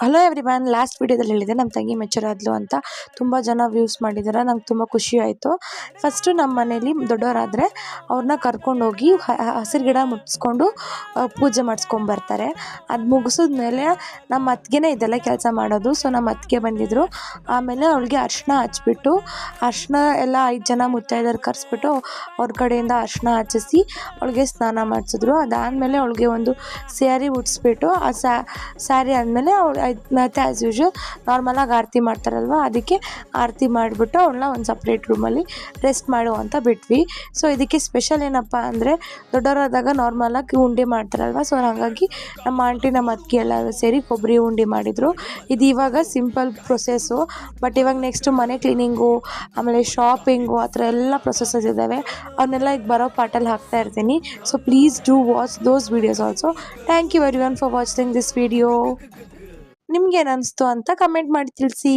Hello everyone, last ವಿಡಿಯೋದಲ್ಲಿ ಹೇಳಿದೆ ನಮ್ಮ ತಂಗಿ ಮೆಚೂರ್ ಆದ್ಲು ಅಂತ. ತುಂಬ ಜನ ವ್ಯೂಸ್ ಮಾಡಿದ್ದಾರೆ, ನಂಗೆ ತುಂಬ ಖುಷಿ ಆಯಿತು. ಫಸ್ಟು ನಮ್ಮ ಮನೇಲಿ ದೊಡ್ಡವರಾದರೆ ಅವ್ರನ್ನ ಕರ್ಕೊಂಡೋಗಿ ಹಸಿರು ಗಿಡ ಮುಟ್ಸ್ಕೊಂಡು ಪೂಜೆ ಮಾಡಿಸ್ಕೊಂಬರ್ತಾರೆ. ಅದು ಮುಗಿಸಿದ್ಮೇಲೆ ನಮ್ಮ ಅತ್ತಿಗೆನೇ ಇದೆಲ್ಲ ಕೆಲಸ ಮಾಡೋದು. ಸೊ ನಮ್ಮ ಅತ್ತಿಗೆ ಬಂದಿದ್ದರು. ಆಮೇಲೆ ಅವಳಿಗೆ ಅರಿಶಿನ ಹಚ್ಬಿಟ್ಟು, ಅರಿಶಿನ ಎಲ್ಲ 5 ಜನ ಮುತ್ತೈದೆಯರು ಕರೆಸ್ಬಿಟ್ಟು ಅವ್ರ ಕಡೆಯಿಂದ ಅರಿಶಿನ ಹಚ್ಚಿಸಿ ಅವಳಿಗೆ ಸ್ನಾನ ಮಾಡಿಸಿದ್ರು. ಅದಾದಮೇಲೆ ಅವಳಿಗೆ ಒಂದು ಸ್ಯಾರಿ ಉಡಿಸ್ಬಿಟ್ಟು, ಆ ಸ್ಯಾರಿ ಆದಮೇಲೆ ಅವಳು ಮತ್ತೆ ಆ್ಯಸ್ ಯೂಶ್ವಲ್ ನಾರ್ಮಲಾಗಿ ಆರತಿ ಮಾಡ್ತಾರಲ್ವ, ಅದಕ್ಕೆ ಆರತಿ ಮಾಡಿಬಿಟ್ಟು ಅವಳನ್ನ ಒಂದು ಸಪ್ರೇಟ್ ರೂಮಲ್ಲಿ ರೆಸ್ಟ್ ಮಾಡು ಅಂತ ಬಿಟ್ವಿ. ಸೊ ಇದಕ್ಕೆ ಸ್ಪೆಷಲ್ ಏನಪ್ಪ ಅಂದರೆ, ದೊಡ್ಡವರಾದಾಗ ನಾರ್ಮಲಾಗಿ ಉಂಡೆ ಮಾಡ್ತಾರಲ್ವ, ಸೊ ಹಾಗಾಗಿ ನಮ್ಮ ಆಂಟಿ ನಮ್ಮ ಅತ್ತಿಗೆ ಎಲ್ಲರೂ ಸೇರಿ ಕೊಬ್ಬರಿ ಉಂಡೆ ಮಾಡಿದರು. ಇದು ಇವಾಗ ಸಿಂಪಲ್ ಪ್ರೊಸೆಸ್ಸು. ಬಟ್ ಇವಾಗ ನೆಕ್ಸ್ಟು ಮನೆ ಕ್ಲೀನಿಂಗು, ಆಮೇಲೆ ಶಾಪಿಂಗು, ಆ ಥರ ಎಲ್ಲ ಪ್ರೊಸೆಸಸ್ ಇದ್ದಾವೆ. ಅವನ್ನೆಲ್ಲ ಈಗ ಬರೋ ಪಾರ್ಟಲ್ಲಿ ಹಾಕ್ತಾ ಇರ್ತೀನಿ. So please do watch those videos also. Thank you everyone for watching this video. ನಿಮ್ಗೇನು ಅನಿಸ್ತು ಅಂತ ಕಮೆಂಟ್ ಮಾಡಿ ತಿಳಿಸಿ.